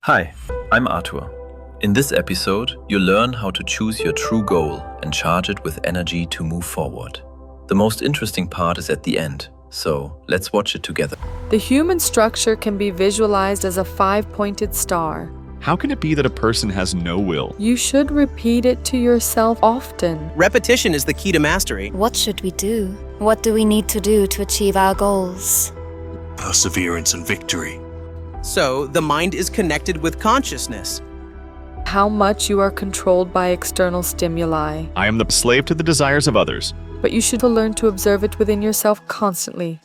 Hi, I'm Arthur. In this episode, you'll learn how to choose your true goal and charge it with energy to move forward. The most interesting part is at the end, so let's watch it together. The human structure can be visualized as a five-pointed star. How can it be that a person has no will? You should repeat it to yourself often. Repetition is the key to mastery. What should we do? What do we need to do to achieve our goals? Perseverance and victory. So, the mind is connected with consciousness. How much you are controlled by external stimuli. I am the slave to the desires of others. But you should learn to observe it within yourself constantly.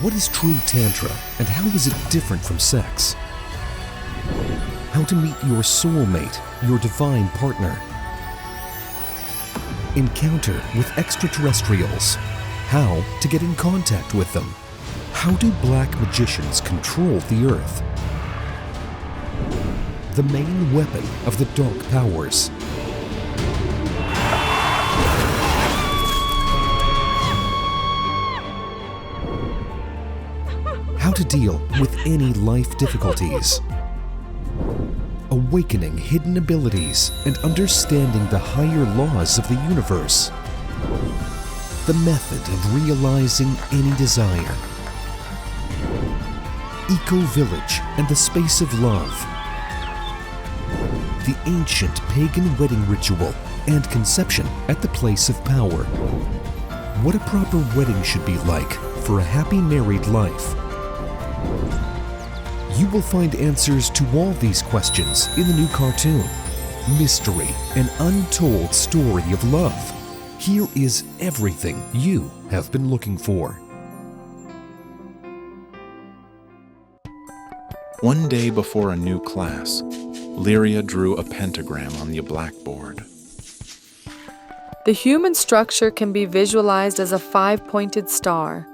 What is true Tantra, and how is it different from sex? How to meet your soulmate, your divine partner. Encounter with extraterrestrials. How to get in contact with them. How do black magicians control the earth? The main weapon of the dark powers. How to deal with any life difficulties. Awakening hidden abilities and understanding the higher laws of the universe. The method of realizing any desire. Eco-village and the space of love. The ancient pagan wedding ritual and conception at the place of power. What a proper wedding should be like for a happy married life. You will find answers to all these questions in the new cartoon, Mystery, an Untold Story of Love. Here is everything you have been looking for. One day before a new class, Lyria drew a pentagram on the blackboard. The human structure can be visualized as a five-pointed star.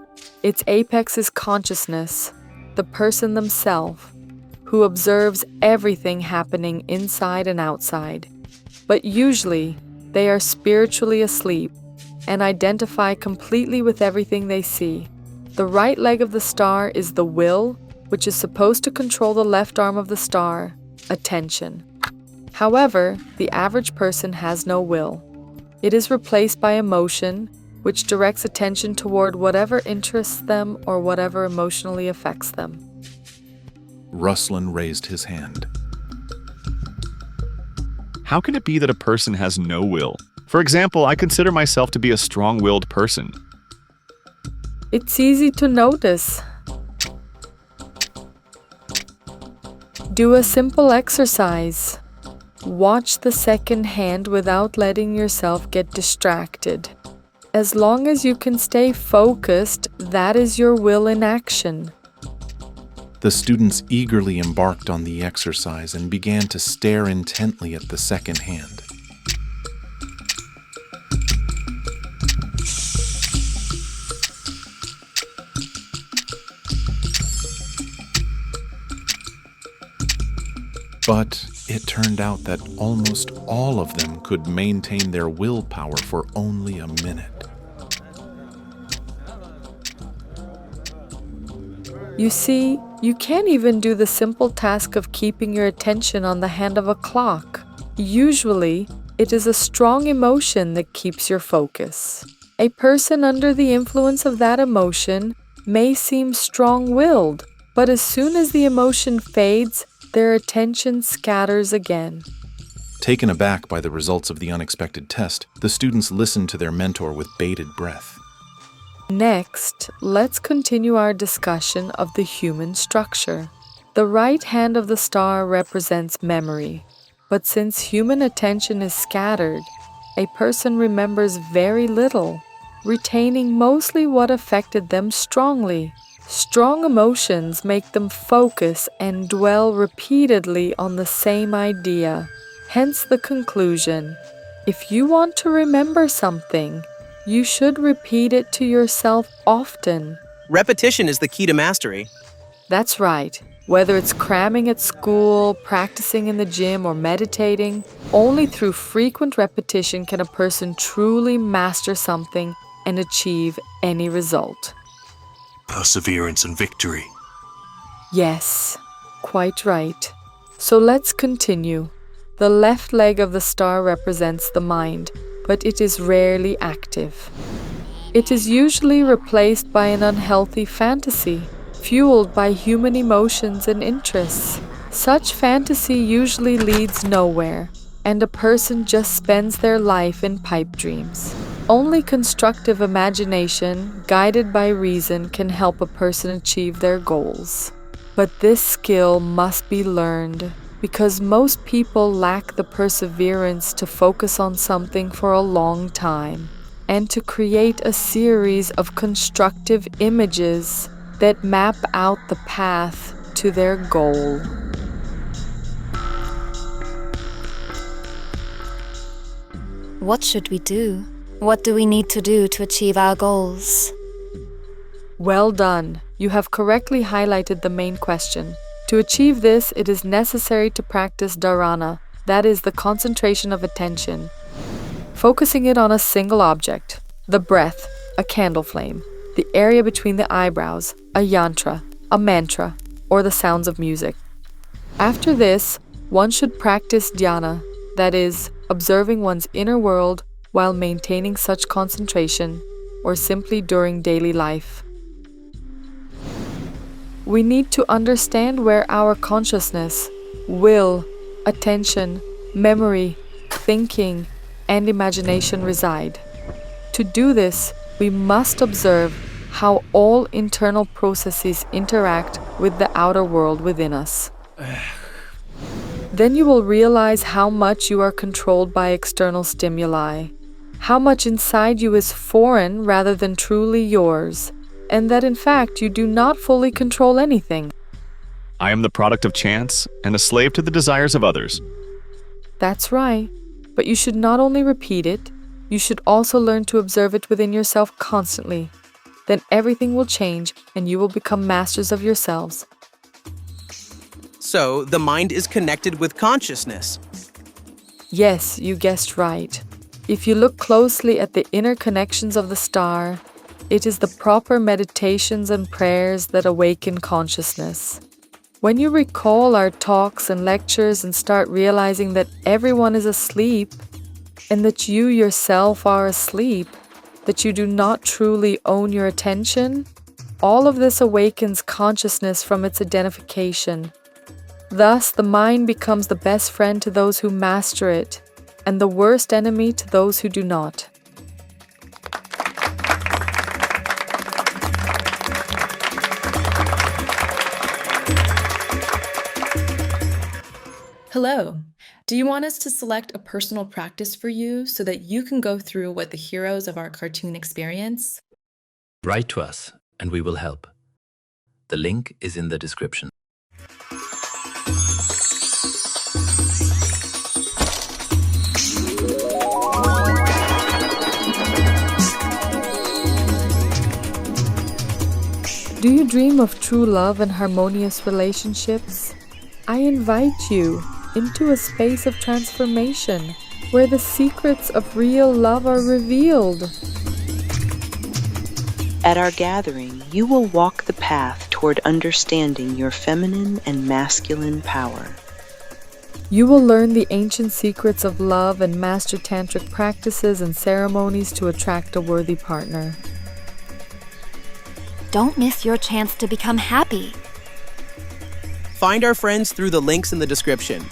Its apex is consciousness, the person themselves, who observes everything happening inside and outside. But usually, they are spiritually asleep and identify completely with everything they see. The right leg of the star is the will, which is supposed to control the left arm of the star, attention. However, the average person has no will. It is replaced by emotion, which directs attention toward whatever interests them or whatever emotionally affects them. Ruslan raised his hand. How can it be that a person has no will? For example, I consider myself to be a strong-willed person. It's easy to notice. Do a simple exercise. Watch the second hand without letting yourself get distracted. As long as you can stay focused, that is your will in action. The students eagerly embarked on the exercise and began to stare intently at the second hand. But it turned out that almost all of them could maintain their willpower for only a minute. You see, you can't even do the simple task of keeping your attention on the hand of a clock. Usually, it is a strong emotion that keeps your focus. A person under the influence of that emotion may seem strong-willed, but as soon as the emotion fades, their attention scatters again. Taken aback by the results of the unexpected test, the students listened to their mentor with bated breath. Next, let's continue our discussion of the human structure. The right hand of the star represents memory, but since human attention is scattered, a person remembers very little, retaining mostly what affected them strongly. Strong emotions make them focus and dwell repeatedly on the same idea. Hence the conclusion, if you want to remember something, you should repeat it to yourself often. Repetition is the key to mastery. That's right. Whether it's cramming at school, practicing in the gym, or meditating, only through frequent repetition can a person truly master something and achieve any result. Perseverance and victory. Yes, quite right. So let's continue. The left leg of the star represents the mind, but it is rarely active. It is usually replaced by an unhealthy fantasy, fueled by human emotions and interests. Such fantasy usually leads nowhere, and a person just spends their life in pipe dreams. Only constructive imagination, guided by reason, can help a person achieve their goals. But this skill must be learned, because most people lack the perseverance to focus on something for a long time and to create a series of constructive images that map out the path to their goal. What should we do? What do we need to do to achieve our goals? Well done. You have correctly highlighted the main question. To achieve this, it is necessary to practice dharana, that is, the concentration of attention, focusing it on a single object, the breath, a candle flame, the area between the eyebrows, a yantra, a mantra, or the sounds of music. After this, one should practice dhyana, that is, observing one's inner world while maintaining such concentration, or simply during daily life. We need to understand where our consciousness, will, attention, memory, thinking, and imagination reside. To do this, we must observe how all internal processes interact with the outer world within us. Then you will realize how much you are controlled by external stimuli, how much inside you is foreign rather than truly yours, and that in fact you do not fully control anything. I am the product of chance and a slave to the desires of others. That's right, but you should not only repeat it, you should also learn to observe it within yourself constantly. Then everything will change and you will become masters of yourselves. So, the mind is connected with consciousness. Yes, you guessed right. If you look closely at the inner connections of the star, it is the proper meditations and prayers that awaken consciousness. When you recall our talks and lectures and start realizing that everyone is asleep, and that you yourself are asleep, that you do not truly own your attention, all of this awakens consciousness from its identification. Thus, the mind becomes the best friend to those who master it, and the worst enemy to those who do not. Hello. Do you want us to select a personal practice for you so that you can go through what the heroes of our cartoon experience? Write to us and we will help. The link is in the description. Do you dream of true love and harmonious relationships? I invite you into a space of transformation where the secrets of real love are revealed. At our gathering, you will walk the path toward understanding your feminine and masculine power. You will learn the ancient secrets of love and master tantric practices and ceremonies to attract a worthy partner. Don't miss your chance to become happy. Find our friends through the links in the description.